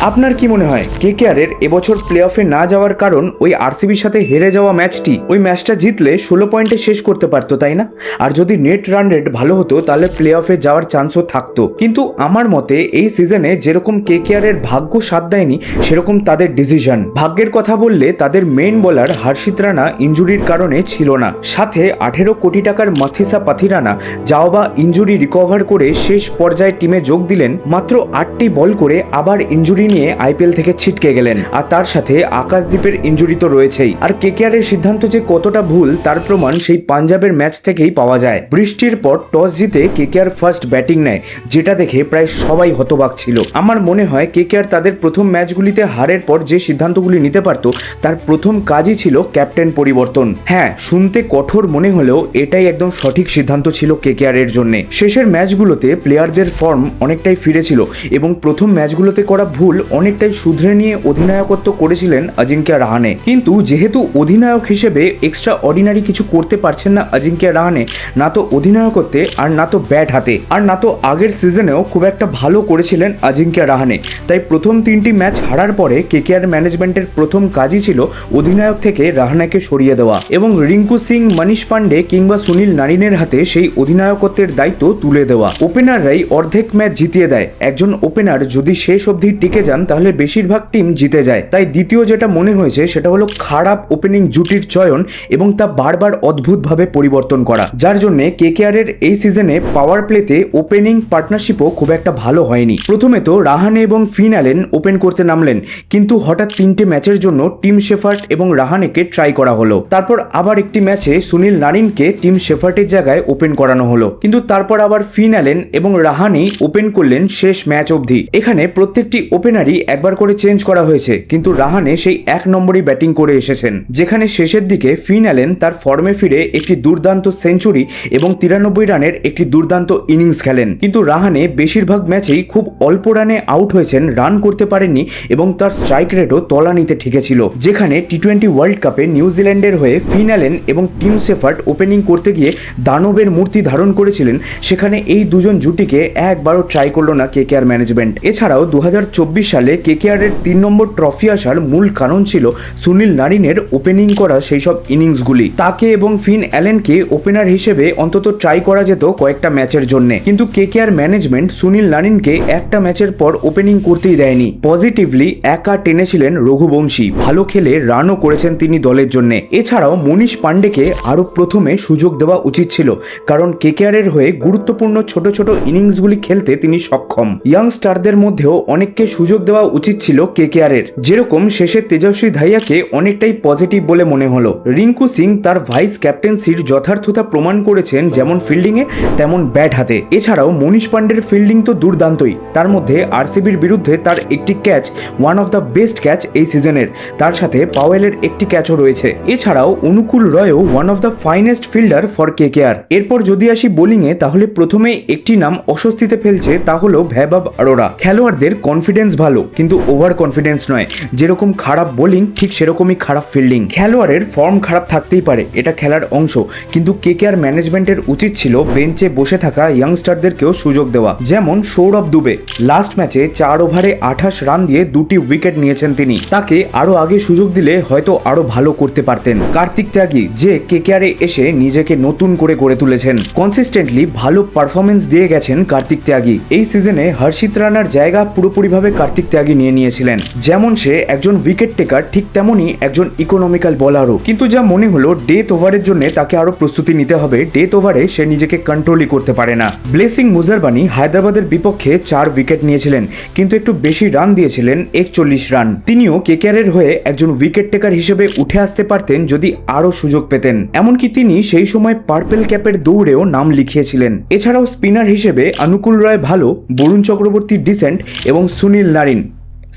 আপনার কি মনে হয় কেকেআরের এবছর প্লে অফে না যাওয়ার কারণ ওই আরসিবির সাথে হেরে যাওয়া ম্যাচটি? ওই ম্যাচটা জিতলে 16 পয়েন্টে শেষ করতে পারতো, তাই না? আর যদি নেট রান রেট ভালো হতো তাহলে প্লে অফে যাওয়ার চান্সও থাকতো। কিন্তু আমার মতে এই সিজনে যেরকম কেকেআরের ভাগ্য সাথ দেয়নি, সেরকম তাদের ডিসিশন। ভাগ্যের কথা বললে তাদের মেইন বোলার হর্ষিত রানা ইঞ্জুরির কারণে ছিল না, সাথে 18 কোটি টাকার মাথিসা পাথিরানা যাও বা ইঞ্জুরি রিকভার করে শেষ পর্যায়ে টিমে যোগ দিলেন। মাত্র 8টি বল করে আবার ইঞ্জুরি নিয়ে আইপিএল থেকে ছিটকে গেলেন। আর তার সাথে আকাশদ্বীপের ইঞ্জুরি তো রয়েছেই। আর কেকেআরের সিদ্ধান্ত যে কতটা ভুল তার প্রমাণ সেই পাঞ্জাবের ম্যাচ থেকেই পাওয়া যায়। বৃষ্টির পর টস জিতে কেকেআর ফার্স্ট ব্যাটিং নেয়, যেটা দেখে প্রায় সবাই হতবাক ছিল। আমার মনে হয় কেকেআর তাদের প্রথম ম্যাচগুলিতে হারের পর যে সিদ্ধান্তগুলি নিতে পারত তার প্রথম কাজই ছিল ক্যাপ্টেন পরিবর্তন। হ্যাঁ, শুনতে কঠোর মনে হলেও এটাই একদম সঠিক সিদ্ধান্ত ছিল কেকেআর এর জন্য। শেষের ম্যাচগুলোতে প্লেয়ারদের ফর্ম অনেকটাই ফিরেছিল এবং প্রথম ম্যাচগুলোতে করা ভুল অনেকটাই শুধরে নিয়ে অধিনায়কত্ব করেছিলেন অজিঙ্ক্য রাহানে। কিন্তু যেহেতু অধিনায়ক হিসেবে এক্সট্রা অর্ডিনারি কিছু করতে পারছেন না অজিঙ্ক্য রাহানে, না তো অধিনায়কত্বে আর না তো ব্যাট হাতে আর না তো আগের সিজনেও খুব একটা ভালো করেছিলেন অজিঙ্ক্য রাহানে। তাই প্রথম 3টি ম্যাচ হারার পরে কেকেআর ম্যানেজমেন্টের প্রথম কাজই ছিল অধিনায়ক থেকে রাহানেকে সরিয়ে দেওয়া এবং রিঙ্কু সিং, মনীষ পান্ডে কিংবা সুনীল নারিনের হাতে সেই অধিনায়কত্বের দায়িত্ব তুলে দেওয়া। ওপেনাররাই অর্ধেক ম্যাচ জিতিয়ে দেয়। একজন ওপেনার যদি শেষ অবধি টিকে যান তাহলে বেশিরভাগ টিম জিতে যায়। তাই দ্বিতীয় যেটা মনে হয়েছে সেটা হলো খারাপ ওপেনিং জুটির চয়ন এবং তা বারবার অদ্ভুতভাবে পরিবর্তন করা, যার জন্য কেকেআর এর এই সিজনে পাওয়ার প্লেতে ওপেনিং পার্টনারশিপও খুব একটা ভালো হয়নি। প্রথমে তো রাহানে এবং ফিন অ্যালেন ওপেন করতে নামলেন, কিন্তু হঠাৎ 3টে ম্যাচের জন্য টিম শেফার্ড এবং রাহানেকে ট্রাই করা হলো। তারপর আবার একটি ম্যাচে সুনীল নারিনকে টিম শেফার্ডের জায়গায় ওপেন করানো হলো, কিন্তু তারপর আবার ফিন অ্যালেন এবং রাহানে ওপেন করলেন শেষ ম্যাচ অবধি। এখানে প্রত্যেকটি ওপেনারই একবার করে চেঞ্জ করা হয়েছে, কিন্তু রাহানে সেই 1 নম্বরই ব্যাটিং করে এসেছেন। যেখানে শেষের দিকে ফিন অ্যালেন তার ফর্মে ফিরে একটি দুর্দান্ত সেঞ্চুরি এবং 93 রানের একটি দুর্দান্ত ইনিংস খেলেন। কিন্তু রাহানে বেশিরভাগ ম্যাচেই খুব অল্প রানে আউট হয়েছেন, রান করতে পারেননি এবং তার স্ট্রাইক রেটও তলানিতে ঠেকেছিল। যেখানে টি20 ওয়ার্ল্ড কাপে নিউজিল্যান্ডের হয়ে ফিন অ্যালেন এবং টিম শেফার্ড ওপেনিং করতে গিয়ে দানবের মূর্তি ধারণ করেছিলেন, সেখানে এই দুজন জুটিকে একবারও ট্রাই করলো না কেকেআর ম্যানেজমেন্ট। এছাড়াও 2024 সালে কেকেআর এর 3 নম্বর ট্রফি আসার মূল কারণ ছিল সুনীল নারিনের ওপেনিং করা সেই সব ইনিংসগুলি। তাকে এবং ফিন অ্যালেনকে ওপেনার হিসেবে অন্তত ট্রাই করা যেত কয়েকটা ম্যাচের জন্য, কিন্তু কেকেআর ম্যানেজমেন্ট সুনীল নারিনকে একটা ম্যাচের পর ওপেনিং করতেই দেয়নি। পজিটিভলি একা টেনেছিলেন রঘুবংশী, ভালো খেলে রানও করেছেন তিনি দলের জন্য। এছাড়াও মনীষ পান্ডেকে আরো প্রথমে সুযোগ দেওয়া উচিত ছিল, কারণ কেকেআর এর হয়ে গুরুত্বপূর্ণ ছোট ছোট ইনিংসগুলি খেলতে তিনি সক্ষম। ইয়াং স্টারদের মধ্যেও অনেককে সুযোগ দেওয়া উচিত ছিল কেকেআর এর, যেরকম শেষে তেজস্বী ধাইয়াকে অনেকটাই পজিটিভ বলে মনে হলো। রিঙ্কু সিং তার ভাইস ক্যাপ্টেন্সির যথার্থতা প্রমাণ করেছেন, যেমন ফিল্ডিংয়ে তেমন ব্যাট হাতে। এছাড়াও মনীষ পান্ডের ফিল্ডিং তো দুর্দান্তই, তার মধ্যে আরসিবির বিরুদ্ধে তার একটি catch one of the best catch এই সিজনের, তার সাথে পাওয়েলের একটি ক্যাচও রয়েছে। এছাড়াও অনুকূল রয়ও one of the finest fielder for KKR. এরপর যদি আসি বোলিংয়ে, তাহলে প্রথমে একটি নাম অস্বস্তিতে ফেলছে, তা হলো ভৈভব অরোরা। খেলোয়াড়দের কনফিডেন্স ভালো, কিন্তু ওভার কনফিডেন্স নয়। যেরকম খারাপ বোলিং ঠিক সেরকমই খারাপ ফিল্ডিং। খেলোয়াড়ের ফর্ম খারাপ থাকতেই পারে, এটা খেলার অংশ, কিন্তু কেকেআর ম্যানেজমেন্টের উচিত ছিল বেঞ্চে বসে থাকা ইয়াংস্টারদেরকেও সুযোগ দেওয়া। যেমন সৌরভ দুবে লাস্ট ম্যাচে 4 ওভারে 28 রান দিয়ে 2টি উইকেট নিয়েছেন তিনি। তাকে আরো আগে সুযোগ দিলে হয়তো আরো ভালো করতে পারতেন। কার্তিক ত্যাগী যে কেকেআরে এসে নিজেকে নতুন করে গড়ে তুলেছেন, কনসিস্টেন্টলি ভালো পারফরমেন্স দিয়ে গেছেন কার্তিক ত্যাগী। এই সিজনে হর্ষিত রানার জায়গা পুরোপুরিভাবে কার্তিক ত্যাগী নিয়ে নিয়েছিলেন। যেমন সে একজন উইকেট টেকার, ঠিক তেমনই একজন ইকোনমিক্যাল বোলারও। কিন্তু যা মনে হলো ডেথ ওভারের জন্য তাকে আরো প্রস্তুতি নিতে হবে। ডেথ ওভারে সে নিজেকে কন্ট্রোলই করতে পারে না। ব্লেসিং মুজারবানি হায়দ্রাবাদের বিপক্ষে 4 উইকেট নিয়েছিলেন, কিন্তু একটু বেশি রান দিয়েছিলেন, 41 রান। তিনিও কেকেআর এর হয়ে একজন উইকেট টেকার হিসেবে উঠে আসতে পারতেন যদি আরো সুযোগ পেতেন। এমনকি তিনি সেই সময় পার্পেল ক্যাপের দৌড়েও নাম লিখিয়েছিলেন। এছাড়াও স্পিনার হিসেবে অনুকূল রয় ভালো, বরুণ চক্রবর্তী ডিসেন্ট এবং সুনীল নারিন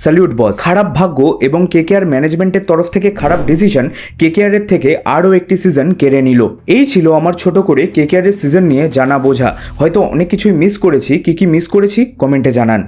স্যালিউট বস। খারাপ ভাগ্য এবং কেকেআর ম্যানেজমেন্টের তরফ থেকে খারাপ ডিসিশন কেকেআর এর থেকে আরও একটি সিজন কেড়ে নিল। এই ছিল আমার ছোট করে কেকেআর এর সিজন নিয়ে জানা বোঝা। হয়তো অনেক কিছুই মিস করেছি, কি কি মিস করেছি কমেন্টে জানান।